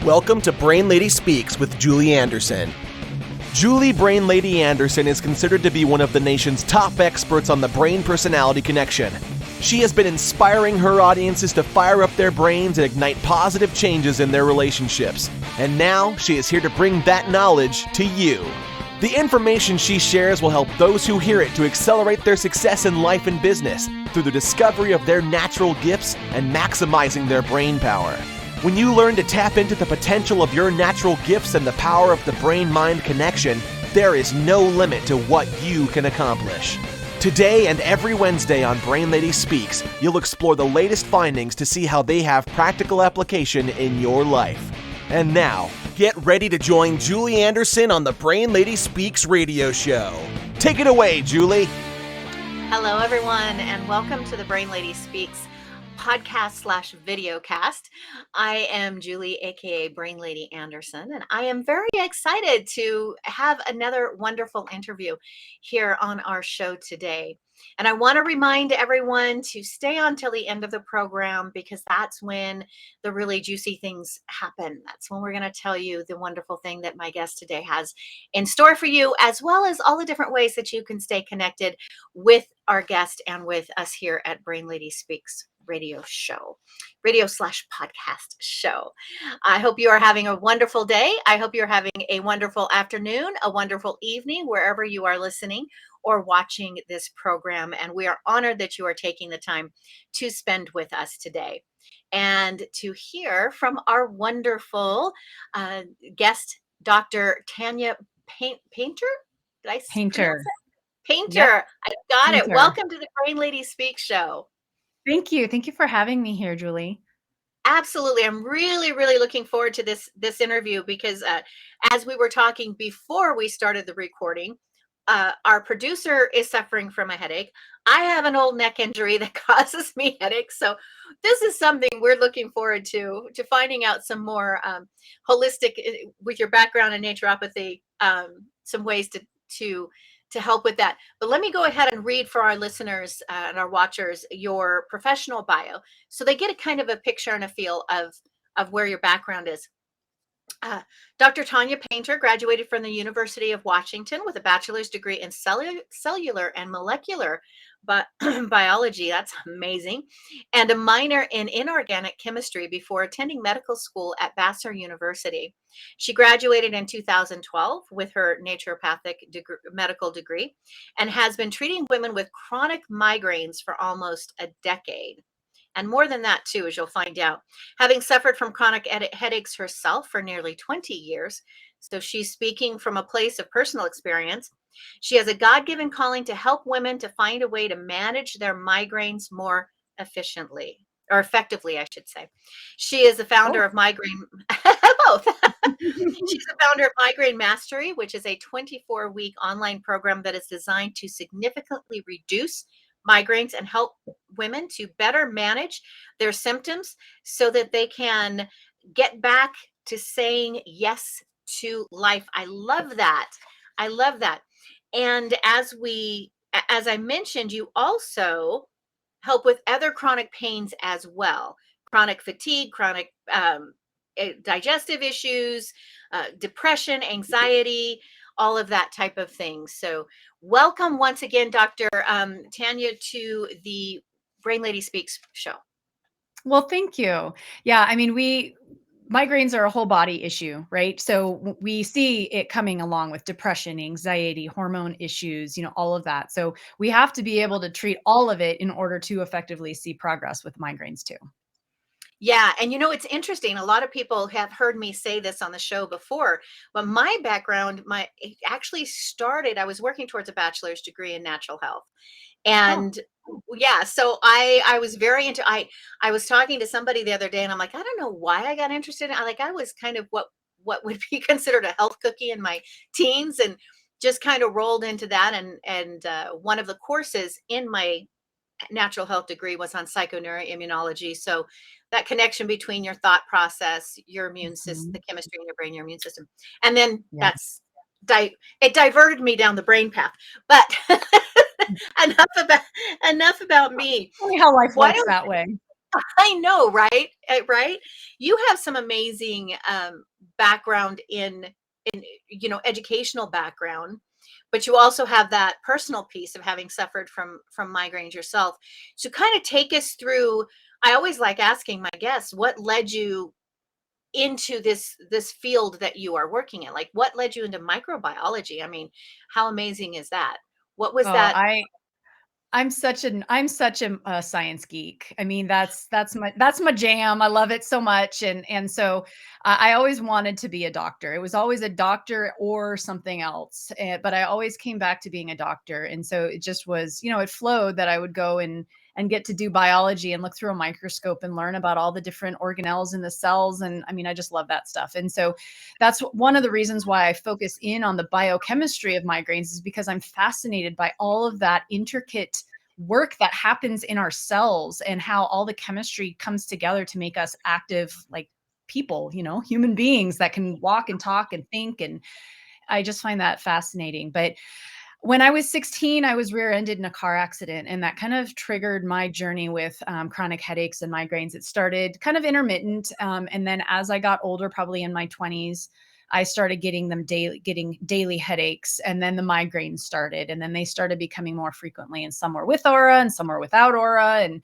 Welcome to Brain Lady Speaks with Julie Anderson. Julie Brain Lady Anderson is considered to be one of the nation's top experts on the brain-personality connection. She has been inspiring her audiences to fire up their brains and ignite positive changes in their relationships. And now she is here to bring that knowledge to you. The information she shares will help those who hear it to accelerate their success in life and business through the discovery of their natural gifts and maximizing their brain power. When you learn to tap into the potential of your natural gifts and the power of the brain-mind connection, there is no limit to what you can accomplish. Today and every Wednesday on Brain Lady Speaks, you'll explore the latest findings to see how they have practical application in your life. And now, get ready to join Julie Anderson on the Brain Lady Speaks radio show. Take it away, Julie. Hello, everyone, and welcome to the Brain Lady Speaks podcast/videocast. I am Julie, aka Brain Lady Anderson, and I am very excited to have another wonderful interview here on our show today. And I want to remind everyone to stay on till the end of the program because that's when the really juicy things happen. That's when we're going to tell you the wonderful thing that my guest today has in store for you, as well as all the different ways that you can stay connected with our guest and with us here at Brain Lady Speaks radio/podcast show. I hope you are having a wonderful day. I hope you're having a wonderful afternoon, a wonderful evening, wherever you are listening or watching this program. And we are honored that you are taking the time to spend with us today and to hear from our wonderful guest, Dr. Tanya Paynter. Did I Paynter. Paynter. Yep. I got Paynter. it. Welcome to the Brain Lady Speak show. Thank you. Thank you for having me here, Julie. Absolutely. I'm really, really looking forward to this interview because as we were talking before we started the recording, our producer is suffering from a headache. I have an old neck injury that causes me headaches. So this is something we're looking forward to finding out some more holistic, with your background in naturopathy, some ways to help with that. But let me go ahead and read for our listeners and our watchers your professional bio so they get a kind of a picture and a feel of where your background is. Dr. Tanya Paynter graduated from the University of Washington with a bachelor's degree in cellular and molecular biology. That's amazing. And a minor in inorganic chemistry before attending medical school at Vassar University. She graduated in 2012 with her naturopathic medical degree and has been treating women with chronic migraines for almost a decade. And more than that, too, as you'll find out, having suffered from chronic headaches herself for nearly 20 years. So she's speaking from a place of personal experience. She has a God-given calling to help women to find a way to manage their migraines more efficiently, or effectively, I should say. She is the founder of Migraine, both. She's the founder of Migraine Mastery, which is a 24-week online program that is designed to significantly reduce migraines and help women to better manage their symptoms so that they can get back to saying yes to life. I love that. I love that. And as I mentioned, you also help with other chronic pains as well. Chronic fatigue, chronic digestive issues, depression, anxiety, all of that type of thing. So welcome once again, Dr. Tanya, to the Brain Lady Speaks show. Well, thank you. Yeah, I mean, migraines are a whole body issue, right? So we see it coming along with depression, anxiety, hormone issues, all of that. So we have to be able to treat all of it in order to effectively see progress with migraines too. Yeah. And it's interesting. A lot of people have heard me say this on the show before, but my background, it actually started, I was working towards a bachelor's degree in natural health. And yeah, so I was very into, I was talking to somebody the other day and I'm like, I don't know why I got interested in it. I was kind of what would be considered a health cookie in my teens and just kind of rolled into that. And one of the courses in my natural health degree was on psychoneuroimmunology. So that connection between your thought process, your immune system, the chemistry in your brain, your immune system. And then it diverted me down the brain path, but enough about me. Funny how life works that way. I know, right? Right? You have some amazing background in educational background, but you also have that personal piece of having suffered from migraines yourself. So kind of take us through. I always like asking my guests, what led you into this field that you are working in? Like, what led you into microbiology? I mean, how amazing is that? What was Oh, that? I'm such a science geek. I mean, that's my jam. I love it so much, and so I always wanted to be a doctor. It was always a doctor or something else, but I always came back to being a doctor, and so it just was, it flowed that I would go and get to do biology and look through a microscope and learn about all the different organelles in the cells. And I mean, I just love that stuff. And so that's one of the reasons why I focus in on the biochemistry of migraines, is because I'm fascinated by all of that intricate work that happens in our cells and how all the chemistry comes together to make us active, like people, human beings that can walk and talk and think. And I just find that fascinating. But when I was 16, I was rear-ended in a car accident, and that kind of triggered my journey with chronic headaches and migraines. It started kind of intermittent, and then as I got older, probably in my 20s, I started getting daily headaches, and then the migraines started, and then they started becoming more frequently, and some were with aura, and some were without aura, and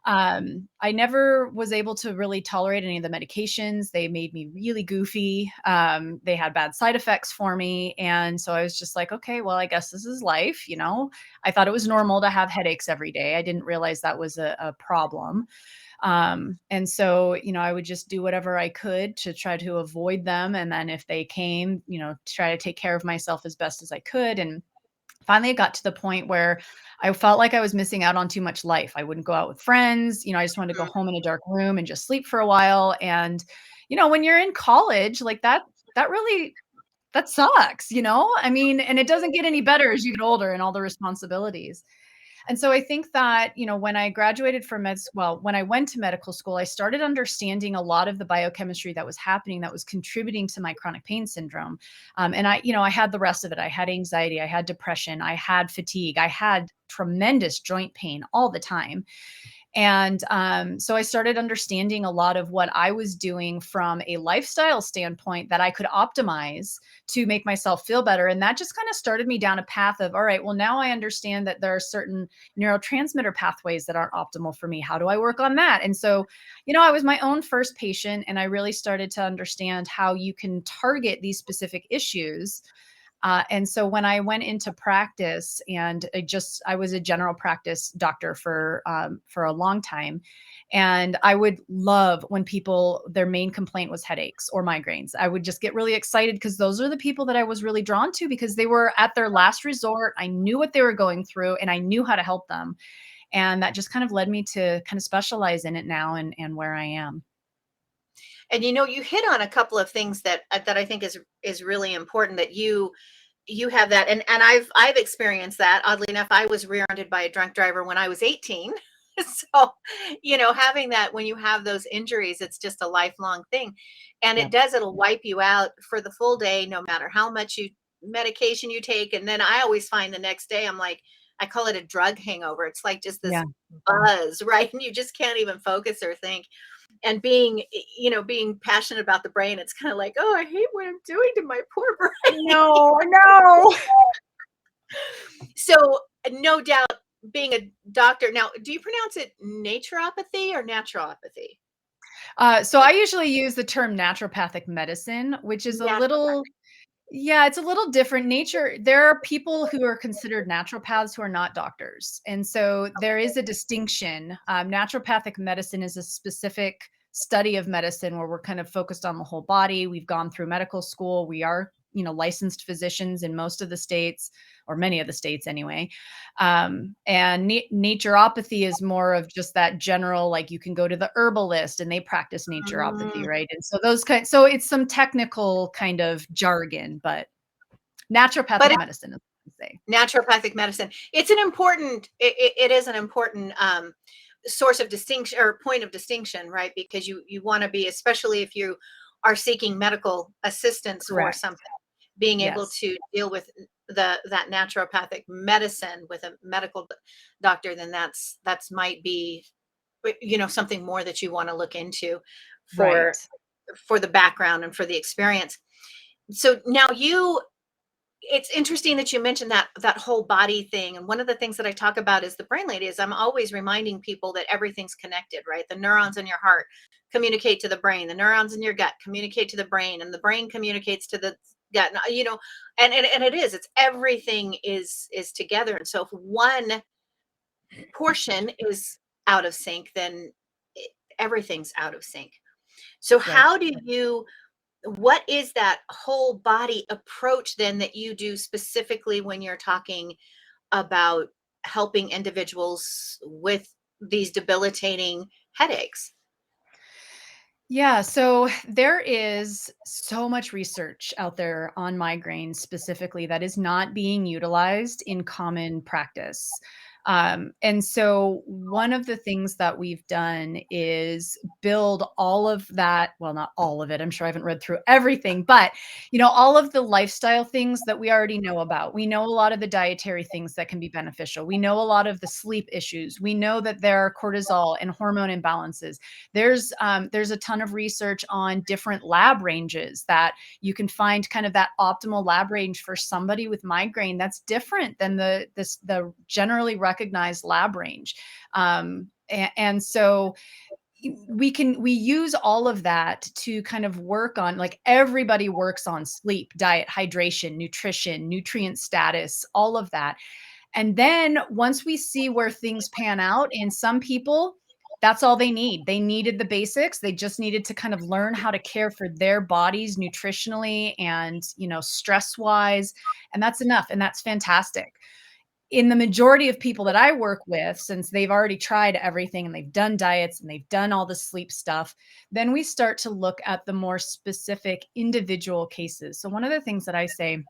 I never was able to really tolerate any of the medications. They made me really goofy. They had bad side effects for me. And so I was just like, okay, well, I guess this is life. I thought it was normal to have headaches every day. I didn't realize that was a problem. And so, I would just do whatever I could to try to avoid them. And then if they came, try to take care of myself as best as I could. And finally, it got to the point where I felt like I was missing out on too much life. I wouldn't go out with friends. I just wanted to go home in a dark room and just sleep for a while. And, when you're in college, like that really, that sucks, I mean, and it doesn't get any better as you get older and all the responsibilities. And so I think that, when I graduated from when I went to medical school, I started understanding a lot of the biochemistry that was happening that was contributing to my chronic pain syndrome. And I had the rest of it. I had anxiety, I had depression, I had fatigue, I had tremendous joint pain all the time. And so I started understanding a lot of what I was doing from a lifestyle standpoint that I could optimize to make myself feel better. And that just kind of started me down a path of, all right, well, now I understand that there are certain neurotransmitter pathways that aren't optimal for me. How do I work on that? And so, I was my own first patient, and I really started to understand how you can target these specific issues. And so when I went into practice, and I was a general practice doctor for a long time, and I would love when their main complaint was headaches or migraines. I would just get really excited because those are the people that I was really drawn to, because they were at their last resort. I knew what they were going through, and I knew how to help them. And that just kind of led me to kind of specialize in it now, and where I am. And you hit on a couple of things that I think is really important, that you have that, and I've experienced that. Oddly enough, I was rear-ended by a drunk driver when I was 18. So, having that, when you have those injuries, it's just a lifelong thing. And Yeah. it'll wipe you out for the full day, no matter how much medication you take. And then I always find the next day, I'm like, I call it a drug hangover. It's like just this Yeah. buzz, right? And you just can't even focus or think. And being passionate about the brain, it's kind of like, oh, I hate what I'm doing to my poor brain. No, no. So, no doubt, being a doctor now, do you pronounce it naturopathy or naturopathy? So I usually use the term naturopathic medicine, which is a Naturopathic. little, yeah, it's a little different. There are people who are considered naturopaths who are not doctors. And so there is a distinction. Naturopathic medicine is a specific study of medicine where we're kind of focused on the whole body. We've gone through medical school. We are, licensed physicians in most of the states, or many of the states anyway. And naturopathy is more of just that general, like you can go to the herbalist and they practice naturopathy, Mm. right? And so so it's some technical kind of jargon, but But naturopathic medicine is what I say. naturopathic medicine, it is an important source of distinction, or point of distinction, right? Because you want to be, especially if you are seeking medical assistance for Correct. something, being able Yes. to deal with that naturopathic medicine with a medical doctor, then that's might be something more that you want to look into Right. for the background and for the experience. So now it's interesting that you mentioned that whole body thing. And one of the things that I talk about is the brain lady is I'm always reminding people that everything's connected, right? The neurons in your heart communicate to the brain, the neurons in your gut communicate to the brain, and the brain communicates to the gut. And it's everything is together. And so if one portion is out of sync, then everything's out of sync. So Right. what is that whole body approach then that you do specifically when you're talking about helping individuals with these debilitating headaches? Yeah, so there is so much research out there on migraines specifically that is not being utilized in common practice. And so one of the things that we've done is build all of that, well, not all of it. I'm sure I haven't read through everything, but all of the lifestyle things that we already know about. We know a lot of the dietary things that can be beneficial. We know a lot of the sleep issues. We know that there are cortisol and hormone imbalances. There's a ton of research on different lab ranges that you can find kind of that optimal lab range for somebody with migraine that's different than the generally recognized lab range. And so we use all of that to kind of work on, like, everybody works on sleep, diet, hydration, nutrition, nutrient status, all of that. And then once we see where things pan out, in some people, that's all they need. They needed the basics. They just needed to kind of learn how to care for their bodies nutritionally and, stress wise. And that's enough. And that's fantastic. In the majority of people that I work with, since they've already tried everything and they've done diets and they've done all the sleep stuff, then we start to look at the more specific individual cases. So one of the things that I say,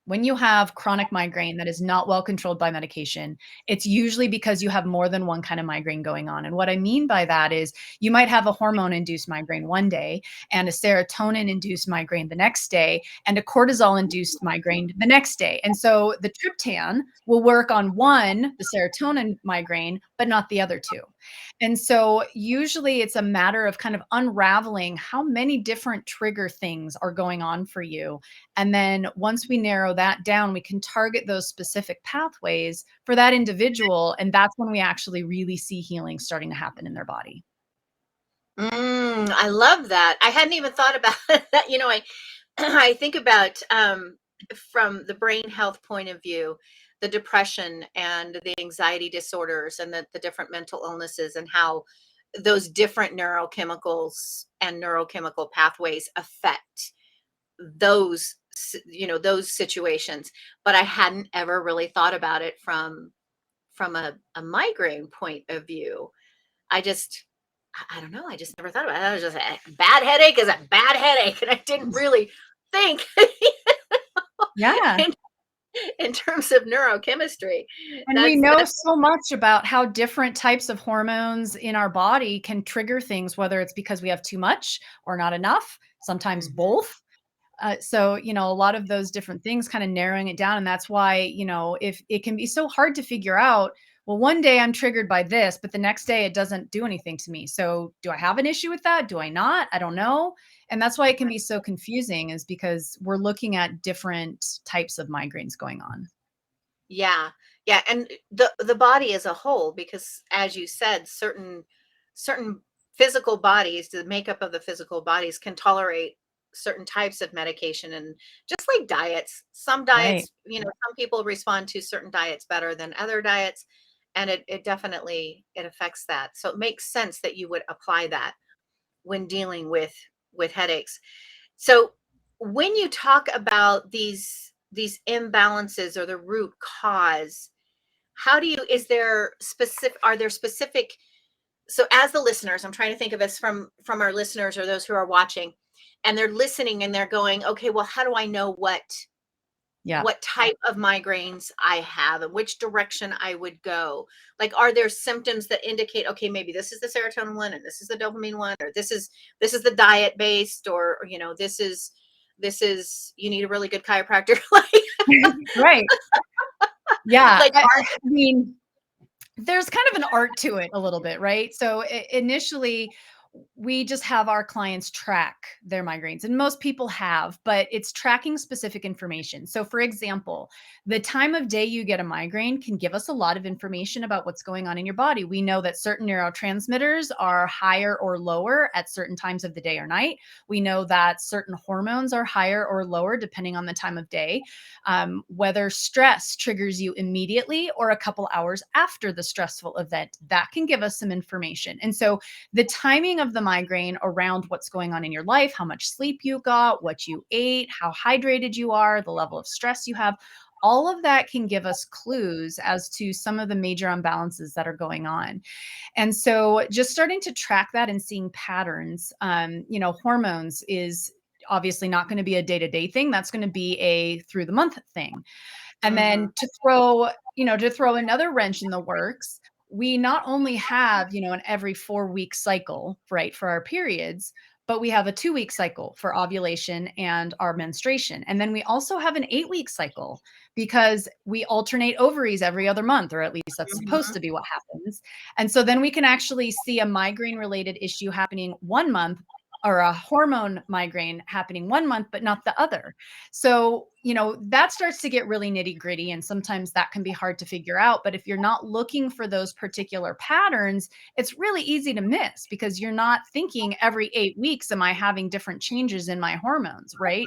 when you have chronic migraine that is not well controlled by medication, it's usually because you have more than one kind of migraine going on. And what I mean by that is you might have a hormone induced migraine one day and a serotonin induced migraine the next day and a cortisol induced migraine the next day. And so the triptan will work on one, the serotonin migraine, but not the other two. And so usually it's a matter of kind of unraveling how many different trigger things are going on for you. And then once we narrow that down, we can target those specific pathways for that individual. And that's when we actually really see healing starting to happen in their body. I love that. I hadn't even thought about that. I think about from the brain health point of view, the depression and the anxiety disorders and the different mental illnesses, and how those different neurochemicals and neurochemical pathways affect those situations. But I hadn't ever really thought about it from a migraine point of view. I don't know. I just never thought about it. I was just a bad headache is a bad headache. And I didn't really think Yeah. in, in terms of neurochemistry. And we That's know that's so much about how different types of hormones in our body can trigger things, whether it's because we have too much or not enough, sometimes Mhm. both. So, a lot of those different things, kind of narrowing it down. And that's why, if it can be so hard to figure out, well, one day I'm triggered by this, but the next day it doesn't do anything to me. So do I have an issue with that? Do I not? I don't know. And that's why it can be so confusing, is because we're looking at different types of migraines going on. Yeah. Yeah. And the body as a whole, because as you said, certain physical bodies, the makeup of the physical bodies can tolerate certain types of medication. And just like diets, some Right. diets, some people respond to certain diets better than other diets. And it definitely it affects that. So it makes sense that you would apply that when dealing with headaches. So when you talk about these imbalances or the root cause, how do you is there specific are there specific, so as the listeners, I'm trying to think of this from our listeners or those who are watching, and they're listening and they're going, okay, well, how do I know Yeah. what type of migraines I have and which direction I would go? Like, are there symptoms that indicate, okay, maybe this is the serotonin one and this is the dopamine one, or this is the diet based, or this is you need a really good chiropractor. Right. Yeah. Like I mean, There's kind of an art to it a little bit, right? So initially, we just have our clients track their migraines, and most people have, but it's tracking specific information. So, for example, the time of day you get a migraine can give us a lot of information about what's going on in your body. We know that certain neurotransmitters are higher or lower at certain times of the day or night. We know that certain hormones are higher or lower depending on the time of day. Whether stress triggers you immediately or a couple hours after the stressful event, that can give us some information. And so, the timing of the migraine around what's going on in your life, how much sleep you got, what you ate, how hydrated you are, the level of stress you have, all of that can give us clues as to some of the major imbalances that are going on. And so just starting to track that and seeing patterns, hormones is obviously not going to be a day-to-day thing. That's going to be a through the month thing. And Mhm. then to throw another wrench in the works, we not only have, an every 4-week cycle, right, for our periods, but we have a 2-week cycle for ovulation and our menstruation. And then we also have an 8-week cycle because we alternate ovaries every other month, or at least that's supposed Mhm. to be what happens. And so then we can actually see a migraine related issue happening 1 month, or a hormone migraine happening 1 month, but not the other. So, that starts to get really nitty gritty. And sometimes that can be hard to figure out. But if you're not looking for those particular patterns, it's really easy to miss because you're not thinking every 8 weeks, am I having different changes in my hormones? Right.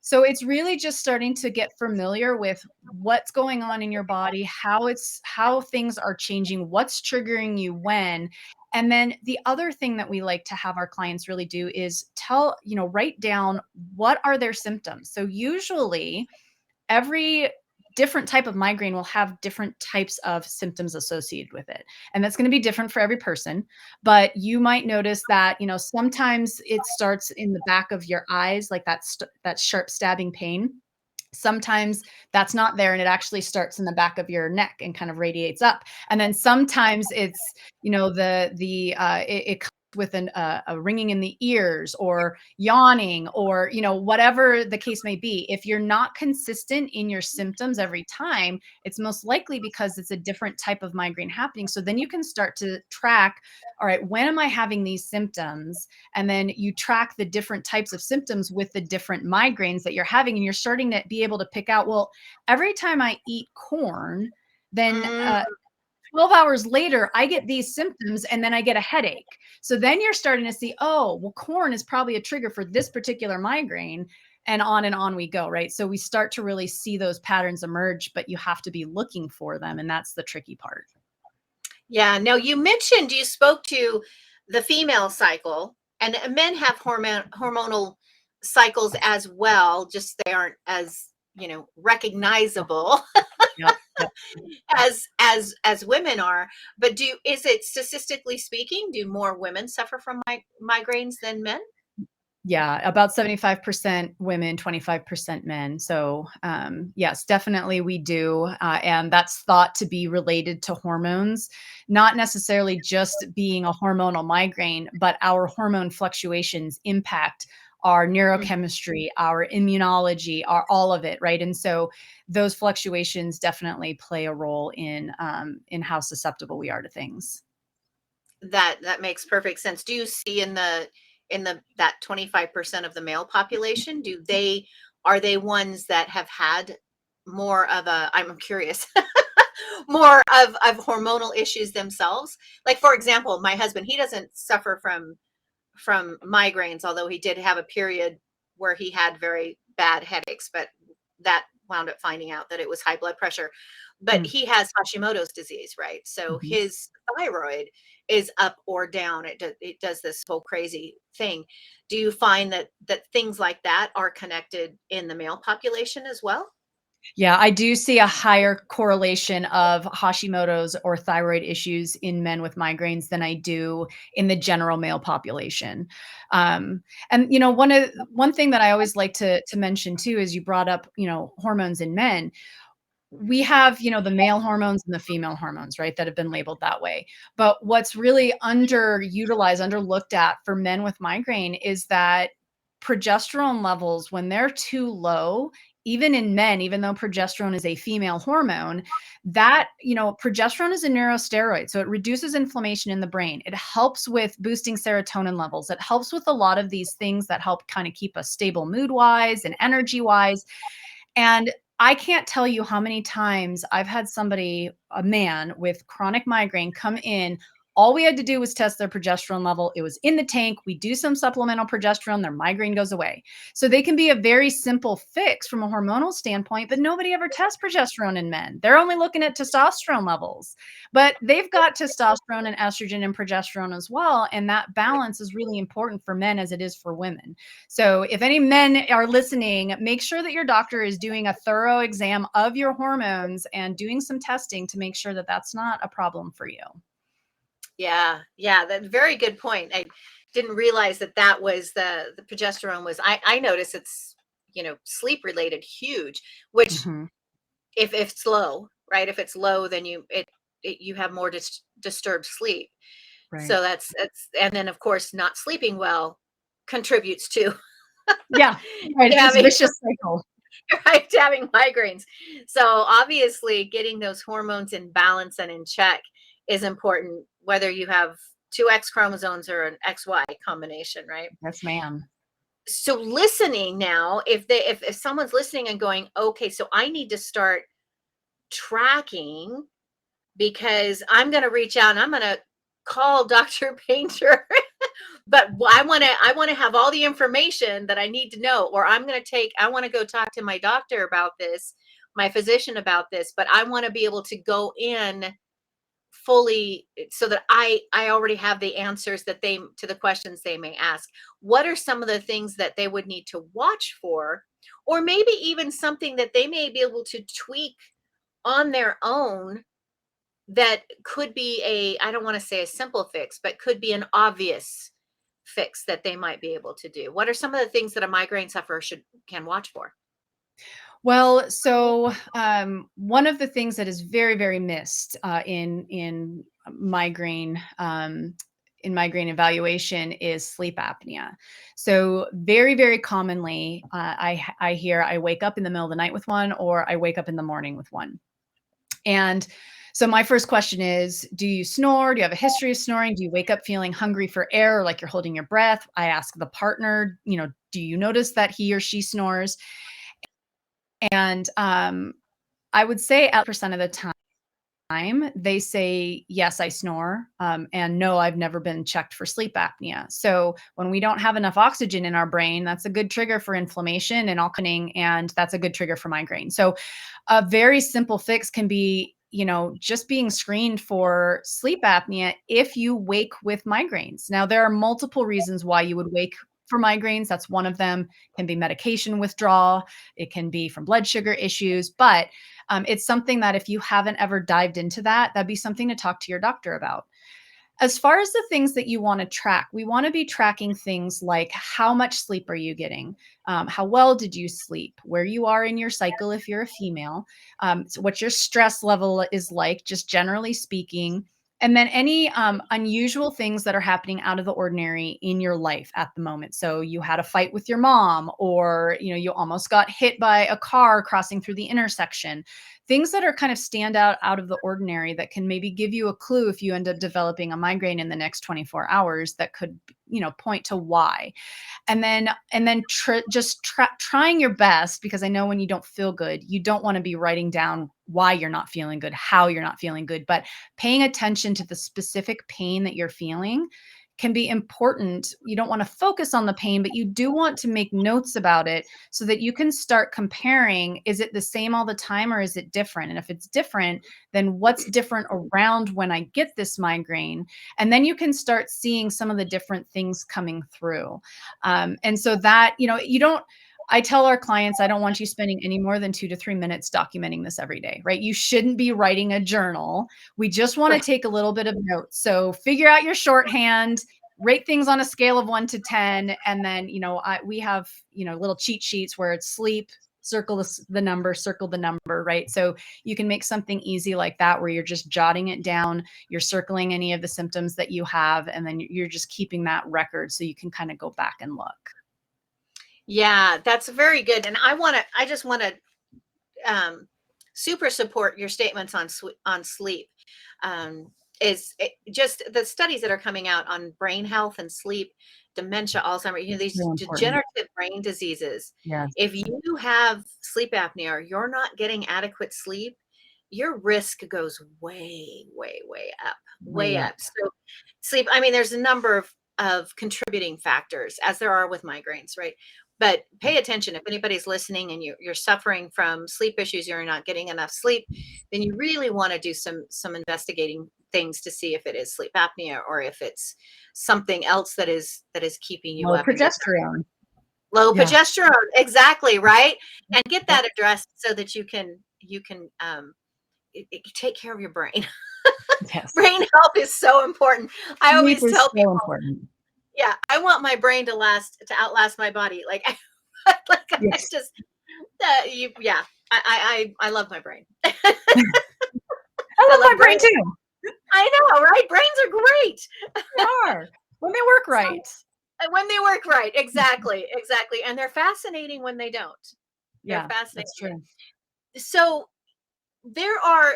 So it's really just starting to get familiar with what's going on in your body, how things are changing, what's triggering you when. And then the other thing that we like to have our clients really do is write down what are their symptoms. So usually every different type of migraine will have different types of symptoms associated with it. And that's going to be different for every person. But you might notice that, sometimes it starts in the back of your eyes, like that sharp stabbing pain. Sometimes that's not there and it actually starts in the back of your neck and kind of radiates up. And then sometimes it's, it comes with a ringing in the ears or yawning or, whatever the case may be. If you're not consistent in your symptoms every time, it's most likely because it's a different type of migraine happening. So then you can start to track, all right, when am I having these symptoms? And then you track the different types of symptoms with the different migraines that you're having. And you're starting to be able to pick out, well, every time I eat corn, then Mm. 12 hours later, I get these symptoms and then I get a headache. So then you're starting to see, oh, well, corn is probably a trigger for this particular migraine. And on we go, right? So we start to really see those patterns emerge, but you have to be looking for them. And that's the tricky part. Yeah. No, you mentioned you spoke to the female cycle, and men have hormonal cycles as well. Just they aren't as recognizable Yep. Yep. as women are. But is it statistically speaking, do more women suffer from migraines than men? Yeah, about 75% women, 25% men. So, yes, definitely we do. And that's thought to be related to hormones, not necessarily just being a hormonal migraine, but our hormone fluctuations impact our neurochemistry, our immunology, all of it, right? And so those fluctuations definitely play a role in how susceptible we are to things. That makes perfect sense. Do you see in the that 25% of the male population, are they ones that have had more of a, I'm curious, more of hormonal issues themselves? Like for example, my husband, he doesn't suffer from migraines, although he did have a period where he had very bad headaches, but that wound up finding out that it was high blood pressure. But Mm, he has Hashimoto's disease, right? So mhm. his thyroid is up or down. It does this whole crazy thing. Do you find that things like that are connected in the male population as well? Yeah, I do see a higher correlation of Hashimoto's or thyroid issues in men with migraines than I do in the general male population. And one thing that I always like to mention too is you brought up hormones in men. We have the male hormones and the female hormones, right, that have been labeled that way. But what's really underutilized, underlooked at for men with migraine is that progesterone levels, when they're too low, even in men, even though progesterone is a female hormone, that, progesterone is a neurosteroid. So it reduces inflammation in the brain. It helps with boosting serotonin levels. It helps with a lot of these things that help kind of keep us stable mood wise and energy wise. And I can't tell you how many times I've had somebody, a man with chronic migraine, come in. All we had to do was test their progesterone level. It was in the tank. We do some supplemental progesterone, their migraine goes away. So they can be a very simple fix from a hormonal standpoint, but nobody ever tests progesterone in men. They're only looking at testosterone levels, but they've got testosterone and estrogen and progesterone as well. And that balance is really important for men as it is for women. So if any men are listening, make sure that your doctor is doing a thorough exam of your hormones and doing some testing to make sure that that's not a problem for you. Yeah, that's very good point. I didn't realize that was the progesterone was. I notice it's sleep related, huge. Which Mm-hmm. if it's low, right? If it's low, then you have more disturbed sleep. Right. So that's and then of course not sleeping well contributes to Yeah. Right. It's this having vicious cycle. right to having migraines. So obviously getting those hormones in balance and in check is important, whether you have two X chromosomes or an XY combination, right? Yes, ma'am. So listening now, if someone's listening and going, okay, so I need to start tracking because I'm going to reach out and I'm going to call Dr. Paynter, but I want to have all the information that I need to know, or I want to go talk to my doctor about this, my physician about this, but I want to be able to go in fully so that I already have the answers to the questions they may ask. What are some of the things that they would need to watch for, or maybe even something that they may be able to tweak on their own that could be I don't want to say a simple fix, but could be an obvious fix that they might be able to do? What are some of the things that a migraine sufferer can watch for? Well, so one of the things that is very, very missed migraine in migraine evaluation is sleep apnea. So very, very commonly, I hear I wake up in the middle of the night with one, or I wake up in the morning with one. And so my first question is, do you snore? Do you have a history of snoring? Do you wake up feeling hungry for air, or like you're holding your breath? I ask the partner, do you notice that he or she snores? And I would say at percent of the time, they say, yes, I snore. And no, I've never been checked for sleep apnea. So when we don't have enough oxygen in our brain, that's a good trigger for inflammation and alkaline, and that's a good trigger for migraine. So a very simple fix can be, just being screened for sleep apnea if you wake with migraines. Now, there are multiple reasons why you would wake for migraines. That's one of them. It can be medication withdrawal. It can be from blood sugar issues, but it's something that if you haven't ever dived into that'd be something to talk to your doctor about. As far as the things that you want to track, we want to be tracking things like how much sleep are you getting? How well did you sleep? Where you are in your cycle if you're a female? So what your stress level is like, just generally speaking. And then any unusual things that are happening out of the ordinary in your life at the moment. So you had a fight with your mom, or you almost got hit by a car crossing through the intersection. Things that are kind of stand out of the ordinary that can maybe give you a clue if you end up developing a migraine in the next 24 hours that could, point to why. And then trying your best, because I know when you don't feel good, you don't want to be writing down why you're not feeling good, how you're not feeling good, but paying attention to the specific pain that you're feeling can be important. You don't want to focus on the pain, but you do want to make notes about it so that you can start comparing. Is it the same all the time, or is it different? And if it's different, then what's different around when I get this migraine? And then you can start seeing some of the different things coming through. And so that, I tell our clients, I don't want you spending any more than 2 to 3 minutes documenting this every day, right? You shouldn't be writing a journal. We just want to take a little bit of notes. So figure out your shorthand, rate things on a scale of 1 to 10. And then, we have, little cheat sheets where it's sleep, circle the number, right? So you can make something easy like that, where you're just jotting it down, you're circling any of the symptoms that you have, and then you're just keeping that record so you can kind of go back and look. Yeah, that's very good. And I just want to super support your statements on sleep. Um, is it, just the studies that are coming out on brain health and sleep, dementia, Alzheimer's, It's these so important. degenerative brain diseases. Yes. If you have sleep apnea or you're not getting adequate sleep, your risk goes way, way, way up, way Way up. up. So sleep, I mean, there's a number of contributing factors, as there are with migraines, right? But pay attention. If anybody's listening and you're suffering from sleep issues, you're not getting enough sleep, then you really want to do some investigating things to see if it is sleep apnea or if it's something else that is keeping you Low up and get progesterone. low Yeah. progesterone. Exactly, right? And get that addressed so that you can take care of your brain. Yes. Brain health is so important. I Sleep always is tell so people, important. yeah, I want my brain to outlast my body. Like, like I Yes. just, yeah, I love my brain. I I love my love brain brain. too. I know, right? Brains are great. They are. When they work So, right. when they work right, exactly, exactly, and they're fascinating when they don't. They're Yeah, fascinating. that's true. So there are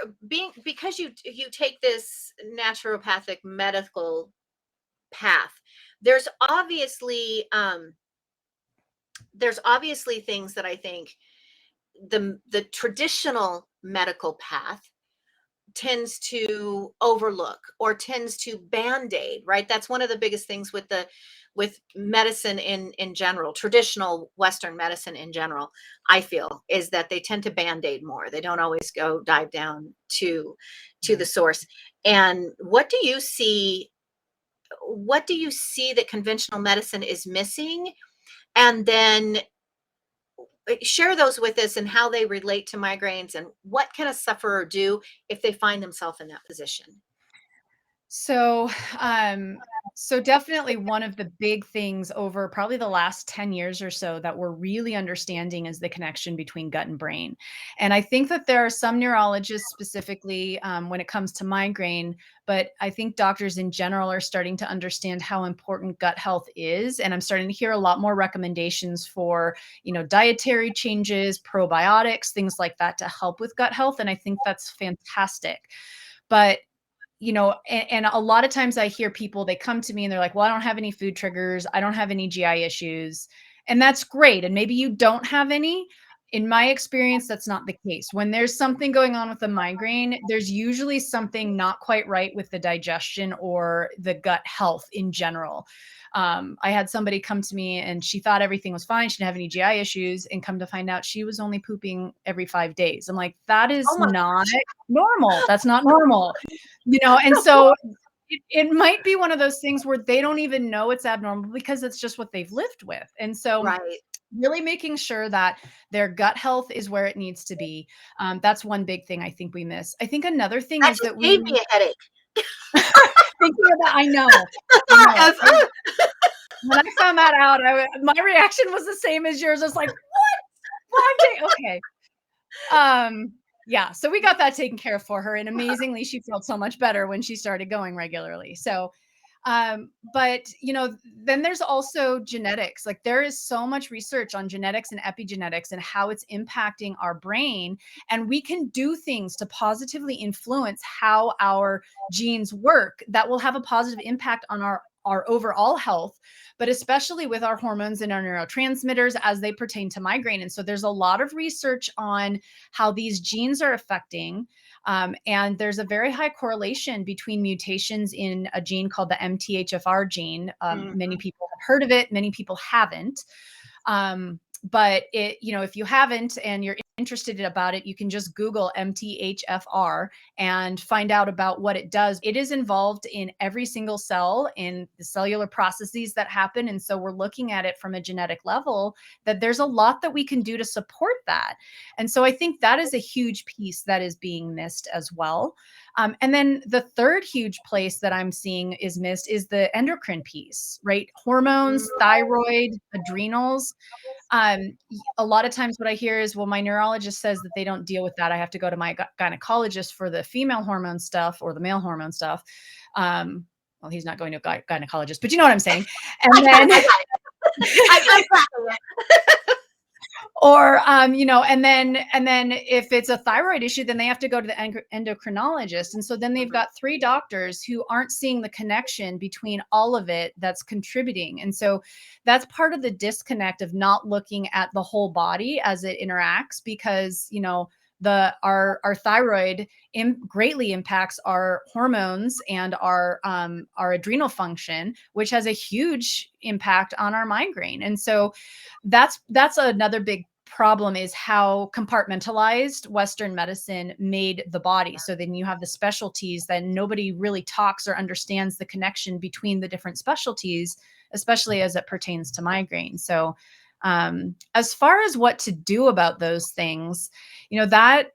because you take this naturopathic medical path. There's obviously things that I think the traditional medical path tends to overlook or tends to band-aid, right? That's one of the biggest things with medicine in general, traditional Western medicine in general, I feel, is that they tend to band-aid more. They don't always go dive down to Yeah. the source. And what do you see that conventional medicine is missing? And then share those with us and how they relate to migraines and what can a sufferer do if they find themselves in that position. So, um, so definitely one of the big things over probably the last 10 years or so that we're really understanding is the connection between gut and brain. And I think that there are some neurologists specifically when it comes to migraine, but I think doctors in general are starting to understand how important gut health is. And I'm starting to hear a lot more recommendations for, dietary changes, probiotics, things like that to help with gut health. And I think that's fantastic. But and a lot of times I hear people, they come to me and they're like, well, I don't have any food triggers. I don't have any GI issues. And that's great. And maybe you don't have any. In my experience, that's not the case. When there's something going on with a migraine, there's usually something not quite right with the digestion or the gut health in general. I had somebody come to me and she thought everything was fine. She didn't have any GI issues, and come to find out she was only pooping every 5 days. I'm like, that Oh is my not normal. That's not normal. And so it might be one of those things where they don't even know it's abnormal because it's just what they've lived with. And so right. really making sure that their gut health is where it needs to be. That's one big thing I think we miss. I think another thing That is just that gave me a headache. thinking of that, I know. I know. When I found that out, my reaction was the same as yours. I was like, what? 5 days? Okay. Yeah, so we got that taken care of for her, and amazingly, she felt so much better when she started going regularly. So, but then there's also genetics. Like, there is so much research on genetics and epigenetics and how it's impacting our brain, and we can do things to positively influence how our genes work that will have a positive impact on our overall health, but especially with our hormones and our neurotransmitters as they pertain to migraine. And so there's a lot of research on how these genes are affecting. And there's a very high correlation between mutations in a gene called the MTHFR gene. Many Mhm. people have heard of it, many people haven't. But if you haven't and you're interested about it, you can just Google MTHFR and find out about what it does. It is involved in every single cell in the cellular processes that happen. And so we're looking at it from a genetic level, that there's a lot that we can do to support that. And so I think that is a huge piece that is being missed as well. And then the third huge place that I'm seeing is missed is the endocrine piece, right? Hormones, thyroid, adrenals. A lot of times what I hear is, well, my neurologist says that they don't deal with that. I have to go to my gynecologist for the female hormone stuff or the male hormone stuff. Well, he's not going to a gynecologist, but you know what I'm saying. I And got it. then I got it. I'm proud of it. Or, and then if it's a thyroid issue, then they have to go to the endocrinologist. And so then they've Mhm. got 3 doctors who aren't seeing the connection between all of it that's contributing. And so that's part of the disconnect of not looking at the whole body as it interacts, because, our thyroid greatly impacts our hormones and our adrenal function, which has a huge impact on our migraine. And so that's another big problem, is how compartmentalized Western medicine made the body. So then you have the specialties that nobody really talks or understands the connection between the different specialties, especially as it pertains to migraine. So as far as what to do about those things, that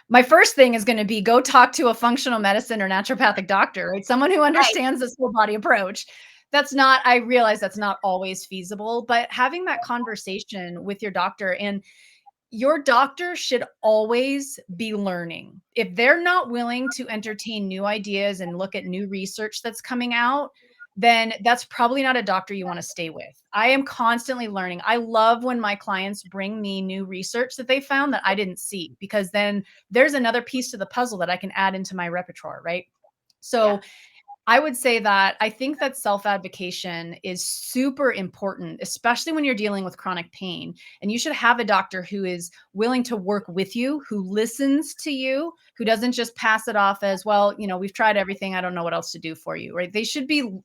my first thing is going to be go talk to a functional medicine or naturopathic doctor, right? Someone who Right. understands this whole body approach. I realize that's not always feasible, but having that conversation with your doctor, and your doctor should always be learning. If they're not willing to entertain new ideas and look at new research that's coming out, then that's probably not a doctor you want to stay with. I am constantly learning. I love when my clients bring me new research that they found that I didn't see, because then there's another piece to the puzzle that I can add into my repertoire, right? Yeah. So I would say that I think that self-advocation is super important, especially when you're dealing with chronic pain. And you should have a doctor who is willing to work with you, who listens to you, who doesn't just pass it off as, well, we've tried everything, I don't know what else to do for you, right? They should be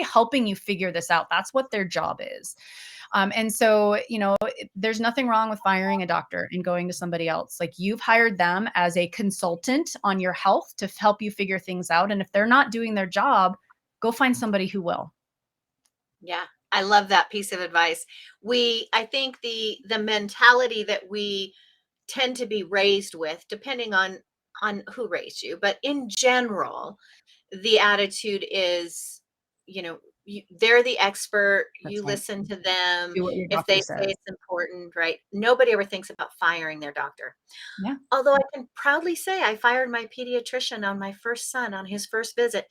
helping you figure this out. That's what their job is. And so, there's nothing wrong with firing a doctor and going to somebody else. Like, you've hired them as a consultant on your health to help you figure things out. And if they're not doing their job, go find somebody who will. Yeah. I love that piece of advice. I think the mentality that we tend to be raised with, depending on who raised you, but in general, the attitude is, they're the expert, That's you right. listen to them. Do what your If they doctor say says. it's important, right? Nobody ever thinks about firing their doctor. Yeah. Although I can proudly say I fired my pediatrician on my first son on his first visit.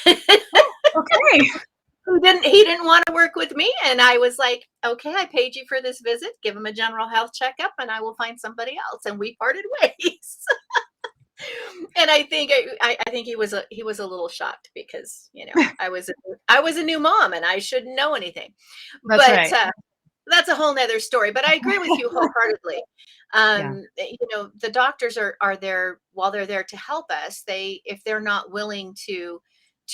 Oh, okay. He didn't want to work with me, and I was like, okay, I paid you for this visit, give him a general health checkup, and I will find somebody else. And we parted ways. And I think he was a little shocked, because I was a new mom and I shouldn't know anything. That's But right. that's a whole nother story. But I agree with you wholeheartedly. Yeah. The doctors are there, while they're there to help us. If they're not willing to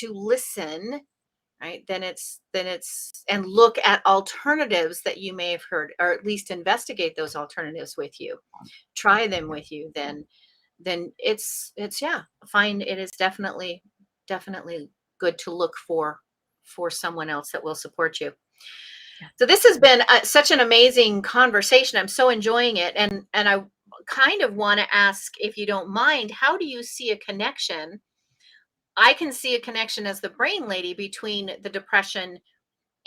listen, right, then it's and look at alternatives that you may have heard, or at least investigate those alternatives with you, try them with you, then it's yeah, fine. It is definitely good to look for someone else that will support you. Yeah. So this has been such an amazing conversation. I'm so enjoying it, and I kind of want to ask, if you don't mind, how do you see a connection? I can see a connection as the brain lady between the depression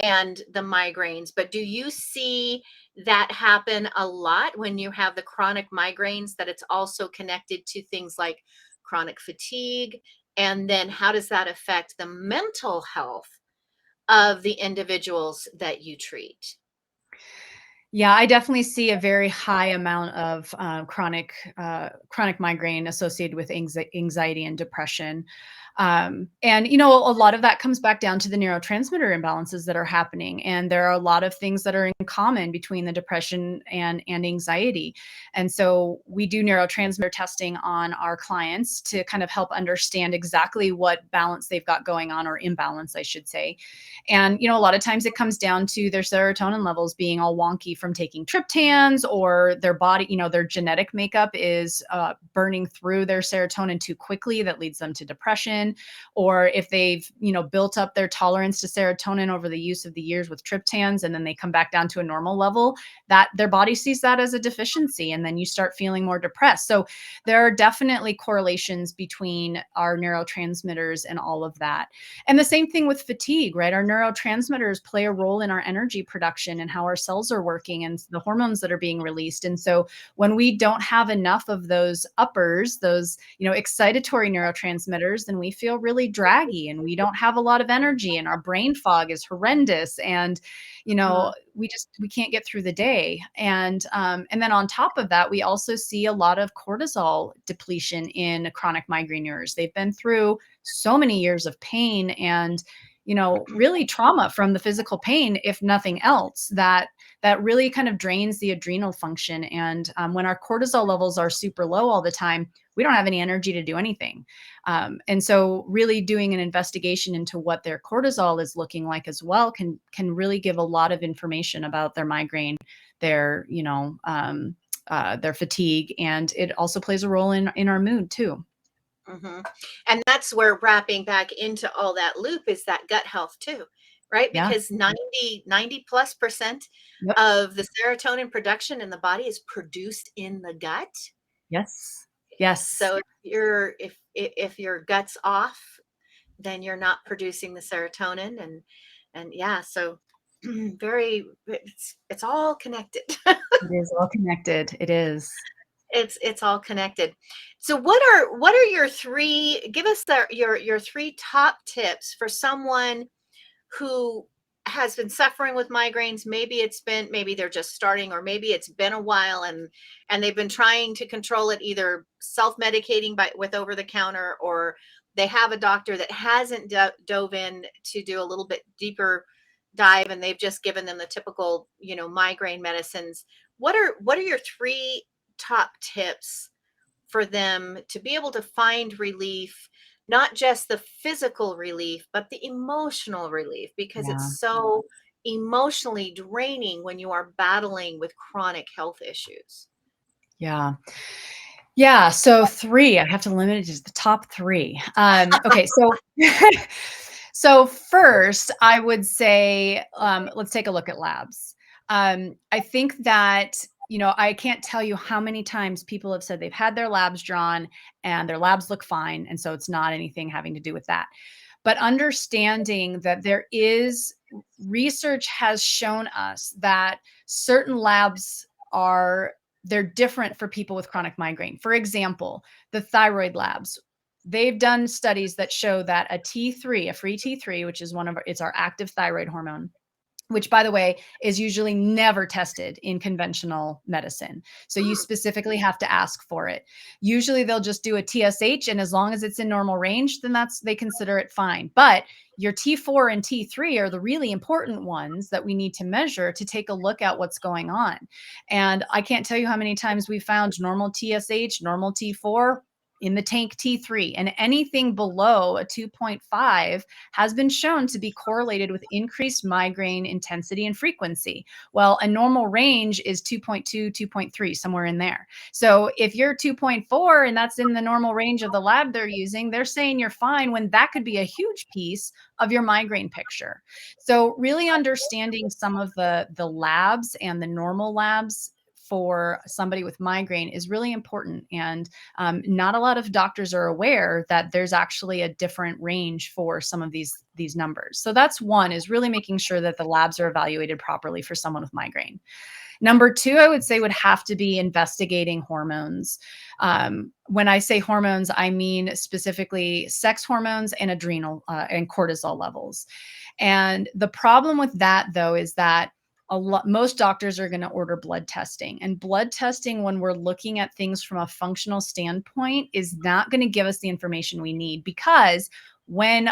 and the migraines, but do you see that happen a lot when you have the chronic migraines, that it's also connected to things like chronic fatigue? And then how does that affect the mental health of the individuals that you treat? Yeah, I definitely see a very high amount of chronic migraine associated with anxiety and depression. And a lot of that comes back down to the neurotransmitter imbalances that are happening. And there are a lot of things that are in common between the depression and anxiety. And so we do neurotransmitter testing on our clients to kind of help understand exactly what balance they've got going on, or imbalance, I should say. And, a lot of times it comes down to their serotonin levels being all wonky from taking triptans, or their body, their genetic makeup is burning through their serotonin too quickly, that leads them to depression. Or if they've, built up their tolerance to serotonin over the use of the years with triptans, and then they come back down to a normal level, that their body sees that as a deficiency. And then you start feeling more depressed. So there are definitely correlations between our neurotransmitters and all of that. And the same thing with fatigue, right? Our neurotransmitters play a role in our energy production and how our cells are working and the hormones that are being released. And so when we don't have enough of those uppers, those, excitatory neurotransmitters, then we we feel really draggy and we don't have a lot of energy and our brain fog is horrendous. And, we can't get through the day. And then on top of that, we also see a lot of cortisol depletion in chronic migraineurs. They've been through so many years of pain and, really trauma from the physical pain, if nothing else, that really kind of drains the adrenal function. And when our cortisol levels are super low all the time, we don't have any energy to do anything. And so really doing an investigation into what their cortisol is looking like as well can really give a lot of information about their migraine, their, their fatigue. And it also plays a role in our mood too. And that's where wrapping back into all that loop is that gut health too, right? Yeah. Because 90+% Yep. of the serotonin production in the body is produced in the gut. Yes. Yes. So if your gut's off, then you're not producing the serotonin, and yeah, so it's all connected. It is all connected. It is. It's all connected. So what are your three, give us your three top tips for someone who has been suffering with migraines? Maybe they're just starting, or maybe it's been a while and they've been trying to control it, either self-medicating with over the counter, or they have a doctor that hasn't dove in to do a little bit deeper dive and they've just given them the typical, migraine medicines. What are your three top tips for them to be able to find relief, not just the physical relief, but the emotional relief, because Yeah. it's so emotionally draining when you are battling with chronic health issues? Yeah. Yeah. So three, I have to limit it to the top three. Okay. So, so first I would say, let's take a look at labs. I think that, I can't tell you how many times people have said they've had their labs drawn and their labs look fine. And so it's not anything having to do with that. But understanding that research has shown us that certain labs they're different for people with chronic migraine. For example, the thyroid labs, they've done studies that show that a T3, a free T3, which is it's our active thyroid hormone, which, by the way, is usually never tested in conventional medicine. So you specifically have to ask for it. Usually they'll just do a TSH, and as long as it's in normal range, then they consider it fine. But your T4 and T3 are the really important ones that we need to measure to take a look at what's going on. And I can't tell you how many times we found normal TSH, normal T4, in the tank T3, and anything below a 2.5 has been shown to be correlated with increased migraine intensity and frequency. Well, a normal range is 2.2, 2.3, somewhere in there. So if you're 2.4 and that's in the normal range of the lab they're using, they're saying you're fine, when that could be a huge piece of your migraine picture. So really understanding some of the labs and the normal labs for somebody with migraine is really important. And not a lot of doctors are aware that there's actually a different range for some of these numbers. So that's one, is really making sure that the labs are evaluated properly for someone with migraine. Number two, I would say, would have to be investigating hormones. When I say hormones, I mean specifically sex hormones and adrenal and cortisol levels. And the problem with that, though, is that most doctors are going to order blood testing, and blood testing, when we're looking at things from a functional standpoint, is not going to give us the information we need, because when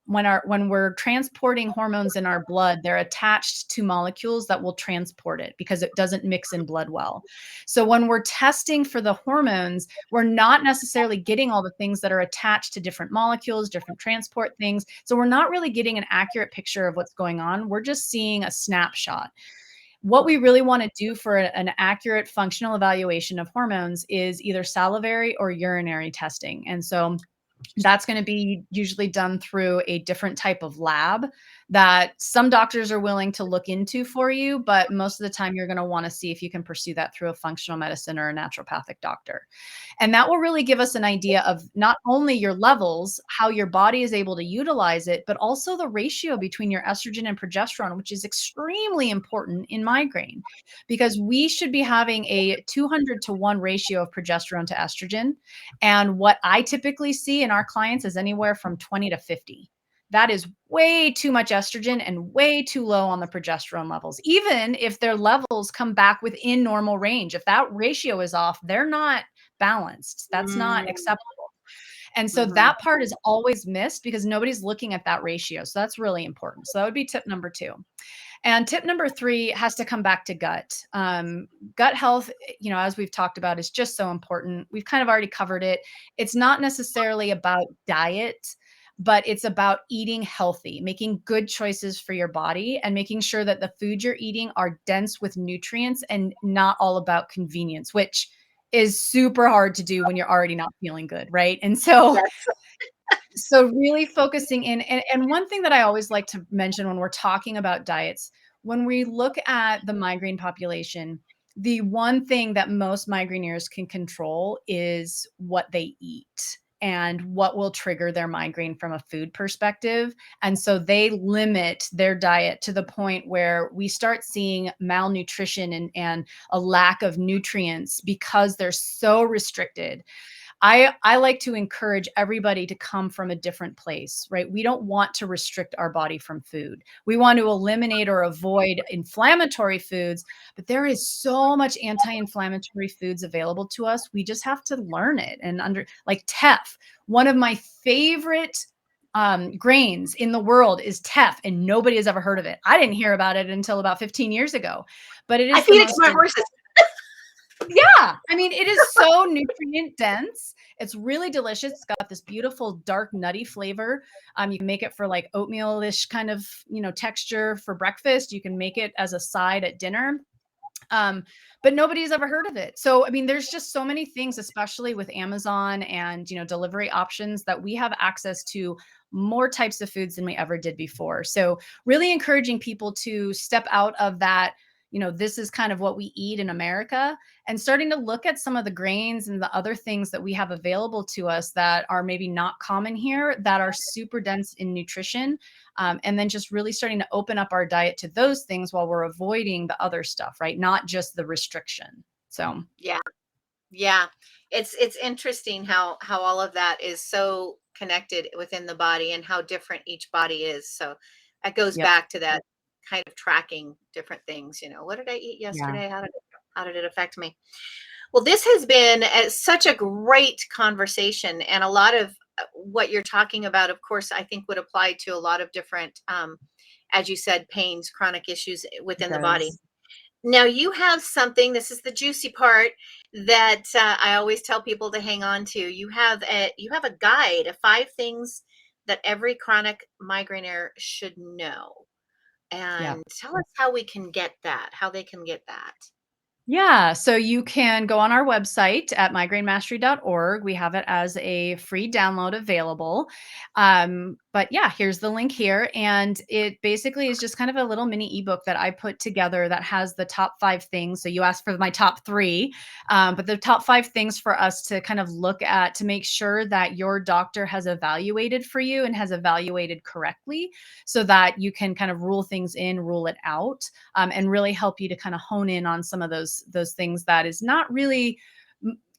we're transporting hormones in our blood, they're attached to molecules that will transport it because it doesn't mix in blood well. So when we're testing for the hormones, we're not necessarily getting all the things that are attached to different molecules, different transport things. So we're not really getting an accurate picture of what's going on. We're just seeing a snapshot. What we really want to do for an accurate functional evaluation of hormones is either salivary or urinary testing. And so that's going to be usually done through a different type of lab that some doctors are willing to look into for you, but most of the time you're going to want to see if you can pursue that through a functional medicine or a naturopathic doctor. And that will really give us an idea of not only your levels, how your body is able to utilize it, but also the ratio between your estrogen and progesterone, which is extremely important in migraine because we should be having a 200-to-1 ratio of progesterone to estrogen. And what I typically see in our clients is anywhere from 20 to 50. That is way too much estrogen and way too low on the progesterone levels. Even if their levels come back within normal range, if that ratio is off, they're not balanced. That's not acceptable. And so that part is always missed because nobody's looking at that ratio. So that's really important. So that would be tip number 2. And tip number 3 has to come back to gut. Gut health, as we've talked about, is just so important. We've kind of already covered it. It's not necessarily about diet, but it's about eating healthy, making good choices for your body and making sure that the foods you're eating are dense with nutrients and not all about convenience, which is super hard to do when you're already not feeling good, right? And so really focusing in, and one thing that I always like to mention when we're talking about diets, when we look at the migraine population, the one thing that most migraineurs can control is what they eat and what will trigger their migraine from a food perspective. And so they limit their diet to the point where we start seeing malnutrition and a lack of nutrients because they're so restricted. I like to encourage everybody to come from a different place, right? We don't want to restrict our body from food. We want to eliminate or avoid inflammatory foods, but there is so much anti-inflammatory foods available to us. We just have to learn it like teff. One of my favorite grains in the world is teff, and nobody has ever heard of it. I didn't hear about it until about 15 years ago, but it I is the feed it to most my horses. yeah, I mean, it is so nutrient dense. It's really delicious. It's got this beautiful dark nutty flavor. You can make it for like oatmeal-ish kind of, texture for breakfast. You can make it as a side at dinner. But nobody's ever heard of it. So, I mean, there's just so many things, especially with Amazon and, delivery options that we have access to more types of foods than we ever did before. So really encouraging people to step out of that, this is kind of what we eat in America and starting to look at some of the grains and the other things that we have available to us that are maybe not common here that are super dense in nutrition. And then just really starting to open up our diet to those things while we're avoiding the other stuff, right? Not just the restriction. So Yeah. Yeah. It's interesting how all of that is so connected within the body and how different each body is. So that goes yep. back to that kind of tracking different things. What did I eat Yeah. yesterday? How did it affect me? Well, this has been such a great conversation, and a lot of what you're talking about, of course, I think would apply to a lot of different, as you said, pains, chronic issues It within the body. does. Now you have something, this is the juicy part that I always tell people to hang on to. You have a guide of 5 things that every chronic migraineur should know. Yeah. And tell us how we can get that, how they can get that. Yeah, so you can go on our website at migrainemastery.org. We have it as a free download available. But yeah, here's the link here. And it basically is just kind of a little mini ebook that I put together that has the top 5 things. So you asked for my top 3, but the top 5 things for us to kind of look at to make sure that your doctor has evaluated for you and has evaluated correctly so that you can kind of rule things in, rule it out, and really help you to kind of hone in on some of those things that is not really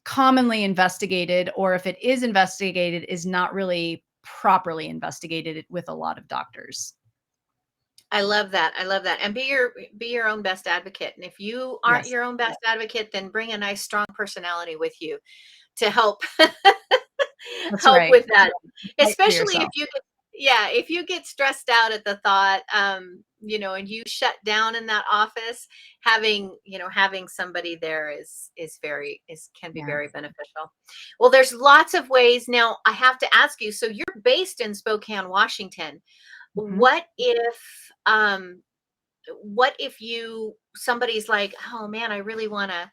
commonly investigated, or if it is investigated, is not really properly investigated with a lot of doctors. I love that. I love that. And be your own best advocate. And if you aren't Yes, your own best advocate, then bring a nice strong personality with you to help that's help right. with that. Fight for Especially if yourself. you get stressed out at the thought, and you shut down in that office, having somebody there can be Yeah. very beneficial. Well, there's lots of ways. Now I have to ask you, so you're based in Spokane, Washington. Mhm. What if somebody's like, oh man, I really want to.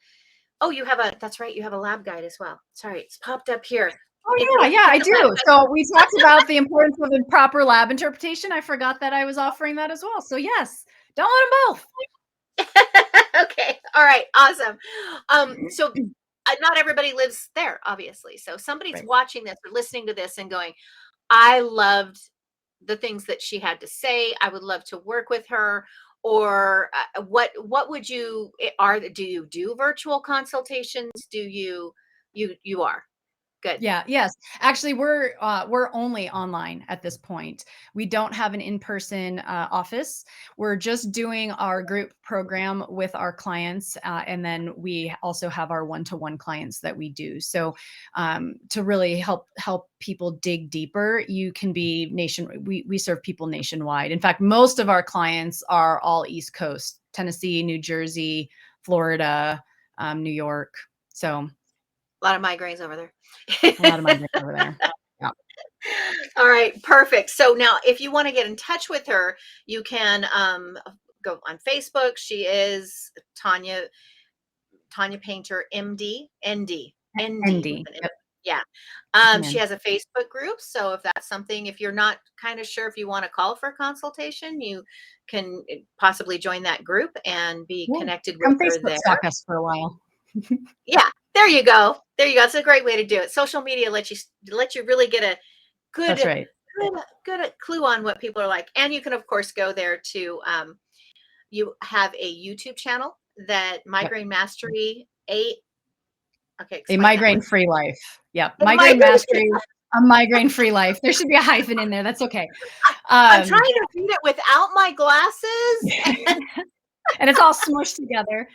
Oh, that's right, you have a lab guide as well. Sorry, it's popped up here. Oh yeah, I do. So we talked about the importance of a proper lab interpretation. I forgot that I was offering that as well. So yes, don't let them Okay. All right. Awesome. So both. not everybody lives there, obviously. So somebody's Right. watching this or listening to this and going, I loved the things that she had to say. I would love to work with her. Or what would you do you do virtual consultations? Do you are good. Yeah, yes. Actually, we're only online at this point. We don't have an in-person office. We're just doing our group program with our clients, and then we also have our one-to-one clients that we do. So, to really help people dig deeper, you can be we serve people nationwide. In fact, most of our clients are all East Coast: Tennessee, New Jersey, Florida, New York. So A lot of migraines over there. a lot of migraines over there. Yeah. All right, perfect. So now if you want to get in touch with her, you can go on Facebook. She is Tanya Paynter, MD, ND with ND. an M. Yep. Yeah. With an She N. has a Facebook group. So if that's something, if you're not kind of sure if you want to call for a consultation, you can possibly join that group and be Yeah. connected with Come her Facebook there. stalk us for a while. Yeah. There you go. There you go. It's a great way to do it. Social media let you really get a good That's right. good clue on what people are like. And you can of course go there to you have a YouTube channel that Yep. Migraine Mastery a okay, A explain that one. migraine-free life. Yep. A Migraine migraine mastery, a migraine-free life. There should be a hyphen in there. That's okay. I'm trying Um, to read it without my glasses. and it's all smushed together.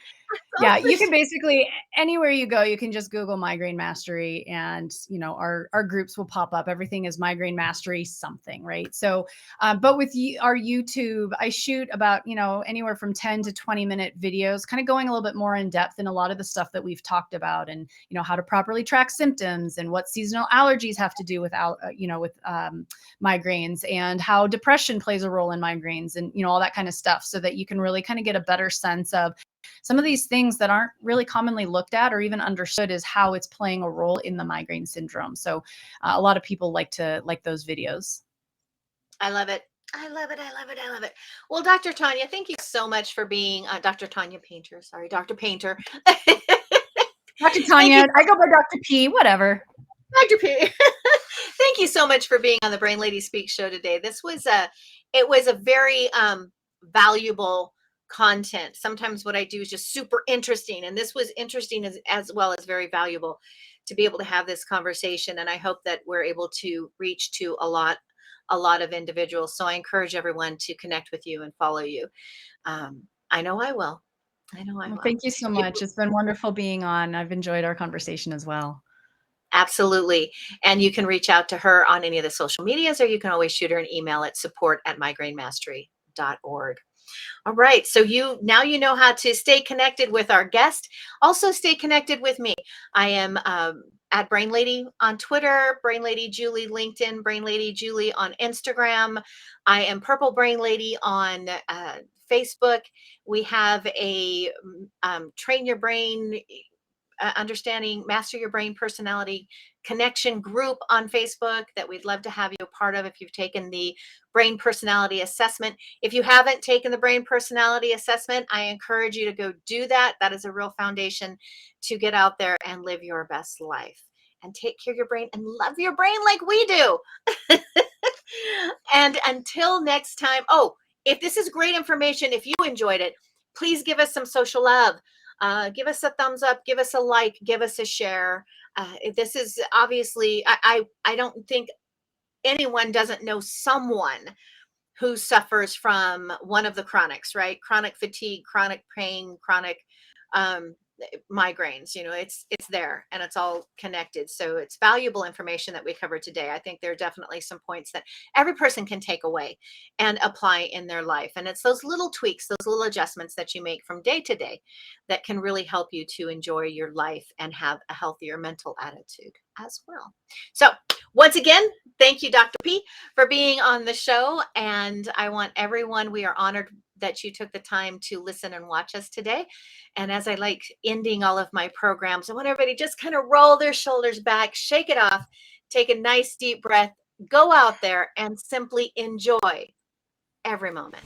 Yeah, you can And basically anywhere you go, you can just Google migraine mastery, and our groups will pop up. Everything is migraine mastery something, right? So, but with our YouTube, I shoot about anywhere from 10 to 20 minute videos, kind of going a little bit more in depth in a lot of the stuff that we've talked about, and how to properly track symptoms, and what seasonal allergies have to do with migraines, and how depression plays a role in migraines, and all that kind of stuff, so that you can really kind of get a better sense of some of these things that aren't really commonly looked at or even understood is how it's playing a role in the migraine syndrome. So a lot of people like those videos. I love it. I love it. I love it. I love it. Well, Dr. Tanya, thank you so much for being Dr. Tanya Paynter. Sorry, Dr. Paynter. Dr. Thank you, Tanya, I go by Dr. P, whatever. Dr. P. Thank you so much for being on the Brain Lady Speak show today. It was a very valuable content. Sometimes what I do is just super interesting, and this was interesting as well as very valuable to be able to have this conversation. And I hope that we're able to reach to a lot of individuals. So I encourage everyone to connect with you and follow you. I know I will. I know I Well, will. thank you so much. It's been wonderful being on. I've enjoyed our conversation as well. Absolutely. And you can reach out to her on any of the social medias, or you can always shoot her an email at support@migrainemastery.org. All right. So now you know how to stay connected with our guest. Also stay connected with me. I am at Brain Lady on Twitter, Brain Lady Julie LinkedIn, Brain Lady Julie on Instagram. I am Purple Brain Lady on Facebook. We have a Train Your Brain, Understanding Master Your Brain Personality Connection group on Facebook that we'd love to have you a part of if you've taken the brain personality assessment. If you haven't taken the brain personality assessment, I encourage you to go do that. That is a real foundation to get out there and live your best life and take care of your brain and love your brain like we do. And until next time, if this is great information, if you enjoyed it, please give us some social love. Give us a thumbs up, give us a like, give us a share. This is obviously, I don't think anyone doesn't know someone who suffers from one of the chronics, right? Chronic fatigue, chronic pain, chronic um, migraines. It's there and it's all connected. So it's valuable information that we covered today. I think there are definitely some points that every person can take away and apply in their life. And it's those little tweaks, those little adjustments that you make from day to day that can really help you to enjoy your life and have a healthier mental attitude as well. So once again, thank you, Dr. P, for being on the show. And I want everyone, we are honored that you took the time to listen and watch us today. And as I like ending all of my programs, I want everybody to just kind of roll their shoulders back, shake it off, take a nice deep breath, go out there and simply enjoy every moment.